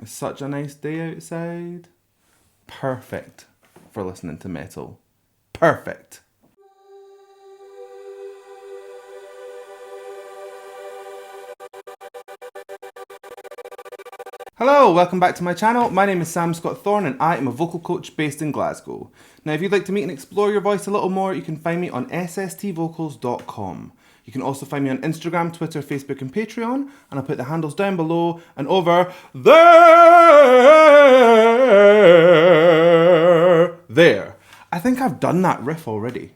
It's such a nice day outside. Perfect for listening to metal. Perfect. Hello, welcome back to my channel. My name is Sam Scott-Thorne and I am a vocal coach based in Glasgow. Now, if you'd like to meet and explore your voice a little more, you can find me on sstvocals.com. You can also find me on Instagram, Twitter, Facebook and Patreon, and I'll put the handles down below and over there. There. I think I've done that riff already.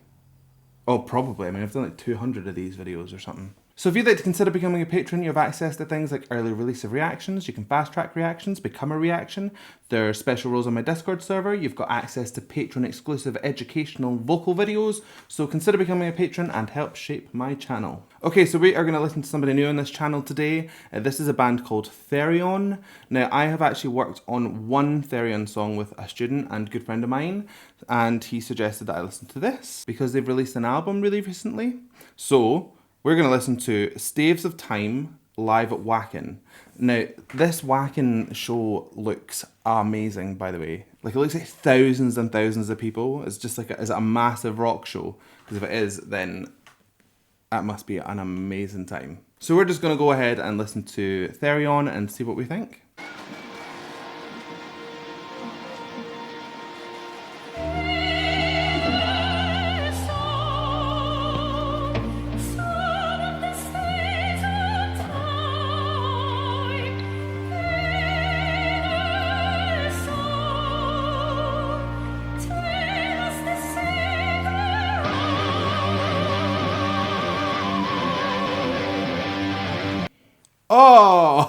Oh, probably. I mean, I've done like 200 of these videos or something. So if you'd like to consider becoming a patron, you have access to things like early release of reactions, you can fast track reactions, become a reaction, there are special roles on my Discord server, you've got access to patron exclusive educational vocal videos, so consider becoming a patron and help shape my channel. Okay, so we are going to listen to somebody new on this channel today. This is a band called Therion. Now, I have actually worked on one Therion song with a student and good friend of mine, and he suggested that I listen to this because they've released an album really recently. So we're going to listen to Staves of Time live at Wacken. Now, this Wacken show looks amazing, by the way. Like, it looks like thousands and thousands of people. It's just like is it a massive rock show? Because if it is, then that must be an amazing time. So we're just going to go ahead and listen to Therion and see what we think.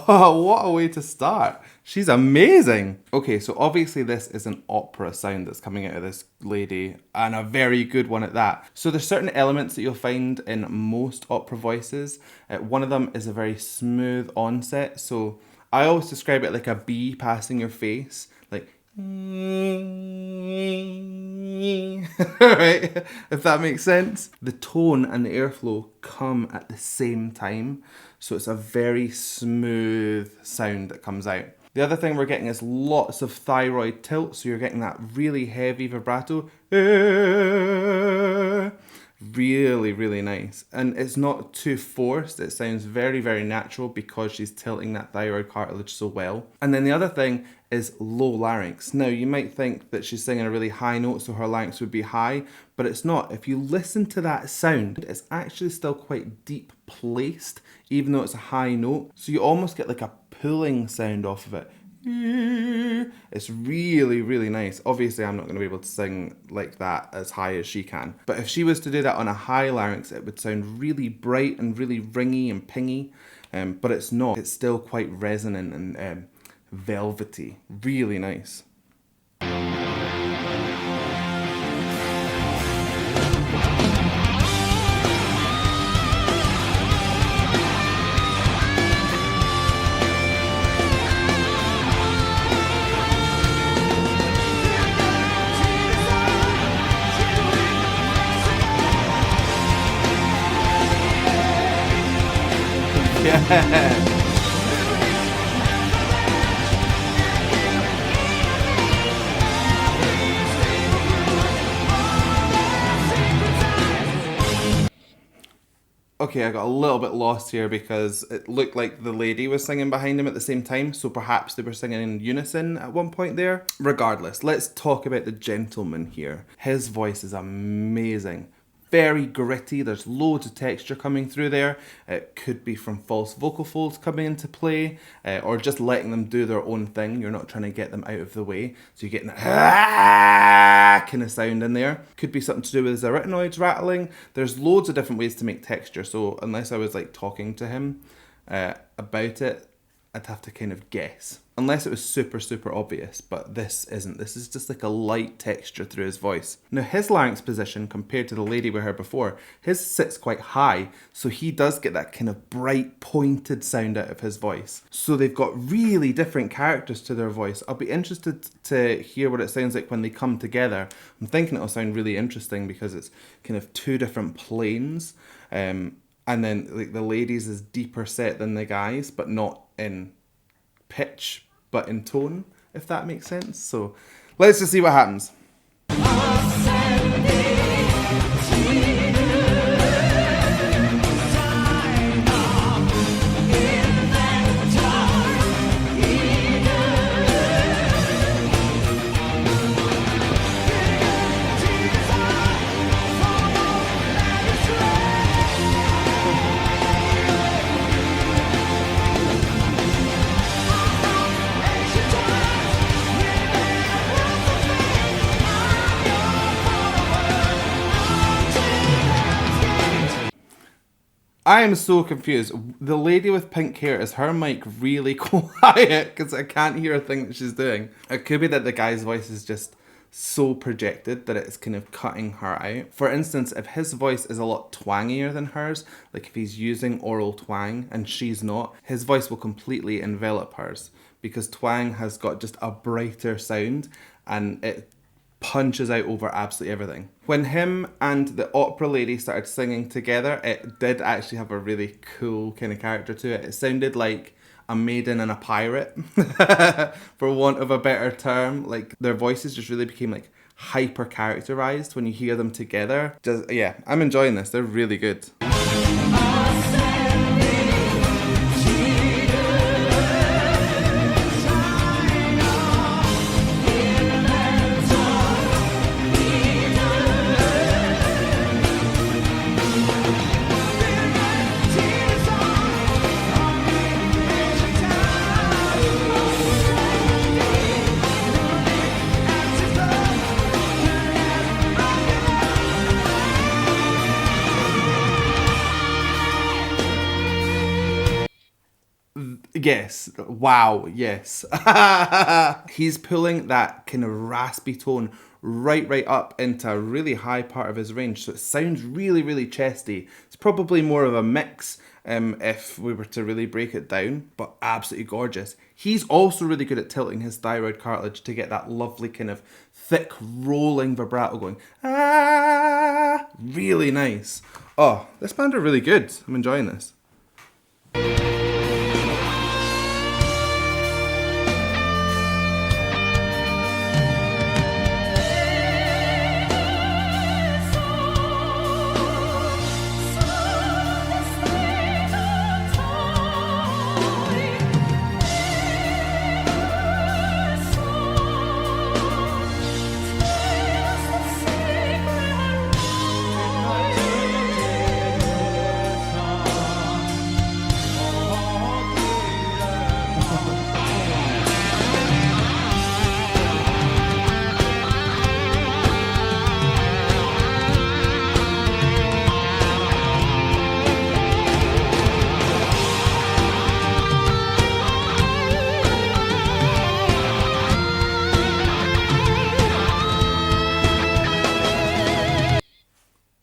Oh, what a way to start. She's amazing. Okay, so obviously this is an opera sound that's coming out of this lady, and a very good one at that. So there's certain elements that you'll find in most opera voices. One of them is a very smooth onset. So I always describe it like a bee passing your face, like right? If that makes sense. The tone and the airflow come at the same time, so it's a very smooth sound that comes out. The other thing we're getting is lots of thyroid tilt, so you're getting that really heavy vibrato. Really, really nice. And it's not too forced. It sounds very, very natural because she's tilting that thyroid cartilage so well. And then the other thing is low larynx. Now, you might think that she's singing a really high note, so her larynx would be high, but it's not. If you listen to that sound, it's actually still quite deep placed, even though it's a high note. So you almost get like a pulling sound off of it. It's really, really nice. Obviously, I'm not going to be able to sing like that as high as she can. But if she was to do that on a high larynx, it would sound really bright and really ringy and pingy. But it's not. It's still quite resonant and velvety. Really nice. Yeah. Okay, I got a little bit lost here because it looked like the lady was singing behind him at the same time, so perhaps they were singing in unison at one point there. Regardless, let's talk about the gentleman here. His voice is amazing. Very gritty, there's loads of texture coming through there. It could be from false vocal folds coming into play, or just letting them do their own thing. You're not trying to get them out of the way, so you're getting that kind of sound in there. Could be something to do with his arytenoids rattling. There's loads of different ways to make texture, so unless I was like talking to him about it, I'd have to kind of guess. Unless it was super, super obvious, but this isn't. This is just like a light texture through his voice. Now, his larynx position compared to the lady we heard before, his sits quite high, so he does get that kind of bright, pointed sound out of his voice. So they've got really different characters to their voice. I'll be interested to hear what it sounds like when they come together. I'm thinking it'll sound really interesting because it's kind of two different planes. And then like the ladies is deeper set than the guys, but not in pitch, but in tone, if that makes sense. So let's just see what happens. I am so confused. The lady with pink hair, is her mic really quiet? Because I can't hear a thing that she's doing. It could be that the guy's voice is just so projected that it's kind of cutting her out. For instance, if his voice is a lot twangier than hers, like if he's using oral twang and she's not, his voice will completely envelop hers, because twang has got just a brighter sound and it punches out over absolutely everything. When him and the opera lady started singing together, it did actually have a really cool kind of character to it. It sounded like a maiden and a pirate, for want of a better term. Like, their voices just really became like hyper characterized when you hear them together. Just, yeah, I'm enjoying this. They're really good. Yes. Wow. Yes. He's pulling that kind of raspy tone right up into a really high part of his range. So it sounds really, really chesty. It's probably more of a mix if we were to really break it down, but absolutely gorgeous. He's also really good at tilting his thyroid cartilage to get that lovely kind of thick rolling vibrato going. Ah, really nice. Oh, this band are really good. I'm enjoying this.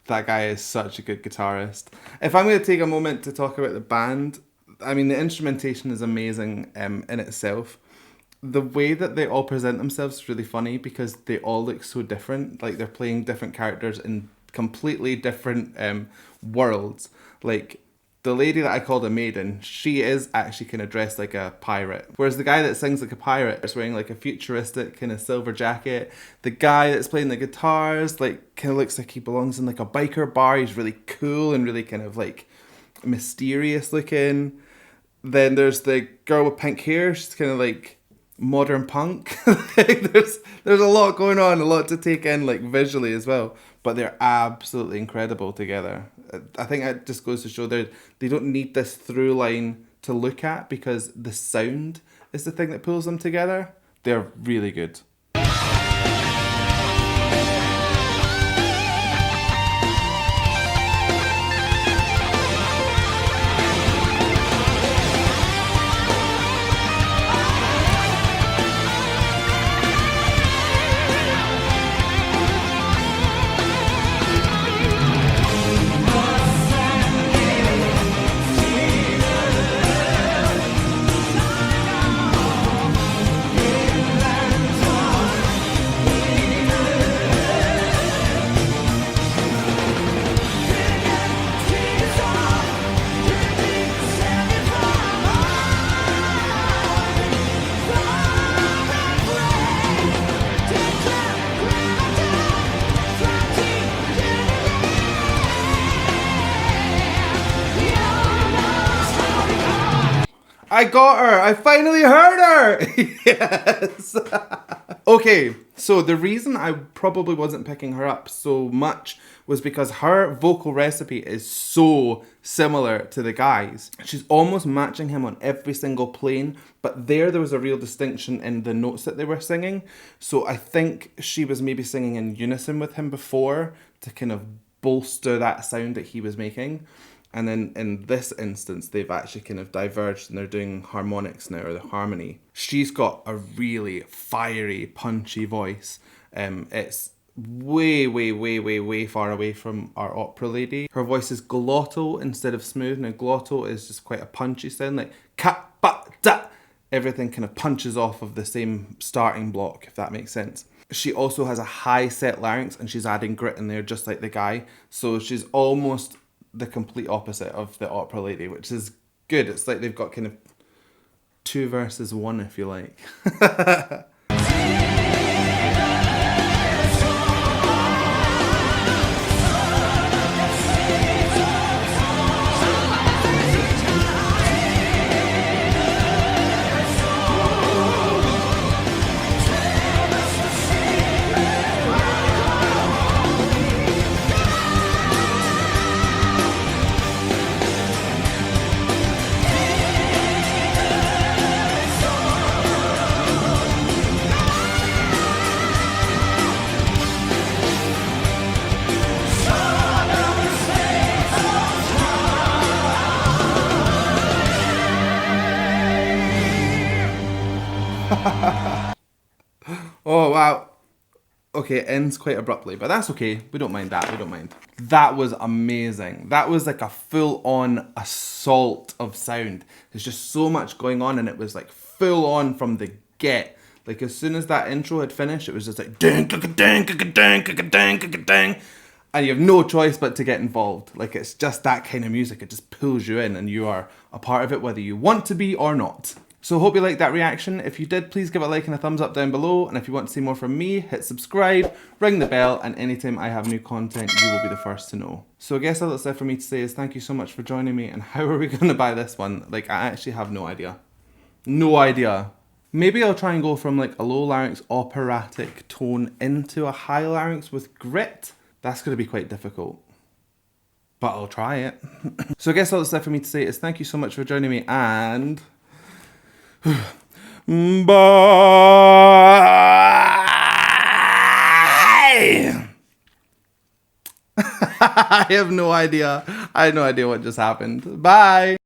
That guy is such a good guitarist. If I'm going to take a moment to talk about the band, I mean, the instrumentation is amazing in itself. The way that they all present themselves is really funny because they all look so different. Like, they're playing different characters in completely different worlds. Like, the lady that I called a maiden, she is actually kind of dressed like a pirate. Whereas the guy that sings like a pirate is wearing like a futuristic kind of silver jacket. The guy that's playing the guitars, like, kind of looks like he belongs in like a biker bar. He's really cool and really kind of like mysterious looking. Then there's the girl with pink hair. She's kind of like modern punk. there's a lot going on, a lot to take in, like, visually as well. But they're absolutely incredible together. I think it just goes to show they don't need this through line to look at, because the sound is the thing that pulls them together. They're really good. I got her! I finally heard her! Yes! Okay, so the reason I probably wasn't picking her up so much was because her vocal recipe is so similar to the guy's. She's almost matching him on every single plane, but there was a real distinction in the notes that they were singing. So I think she was maybe singing in unison with him before to kind of bolster that sound that he was making. And then in this instance, they've actually kind of diverged and they're doing harmonics now, or the harmony. She's got a really fiery, punchy voice. It's way far away from our opera lady. Her voice is glottal instead of smooth. Now, glottal is just quite a punchy sound, like ka, ba, da. Everything kind of punches off of the same starting block, if that makes sense. She also has a high set larynx and she's adding grit in there just like the guy. So she's almost the complete opposite of the opera lady, which is good. It's like they've got kind of 2 versus 1, if you like. Oh, wow. Okay, it ends quite abruptly, but that's okay. We don't mind that. We don't mind. That was amazing. That was like a full-on assault of sound. There's just so much going on, and it was like full-on from the get. Like as soon as that intro had finished, it was just like ding, ding, ding, ding, ding, ding, and you have no choice but to get involved. Like it's just that kind of music. It just pulls you in, and you are a part of it, whether you want to be or not. So hope you liked that reaction. If you did, please give it a like and a thumbs up down below. And if you want to see more from me, hit subscribe, ring the bell, and anytime I have new content, you will be the first to know. So I guess all that's left for me to say is thank you so much for joining me. And how are we going to buy this one? Like, I actually have no idea. No idea. Maybe I'll try and go from like a low larynx operatic tone into a high larynx with grit. That's going to be quite difficult. But I'll try it. So I guess all that's left for me to say is thank you so much for joining me, and bye. I have no idea. I have no idea what just happened. Bye.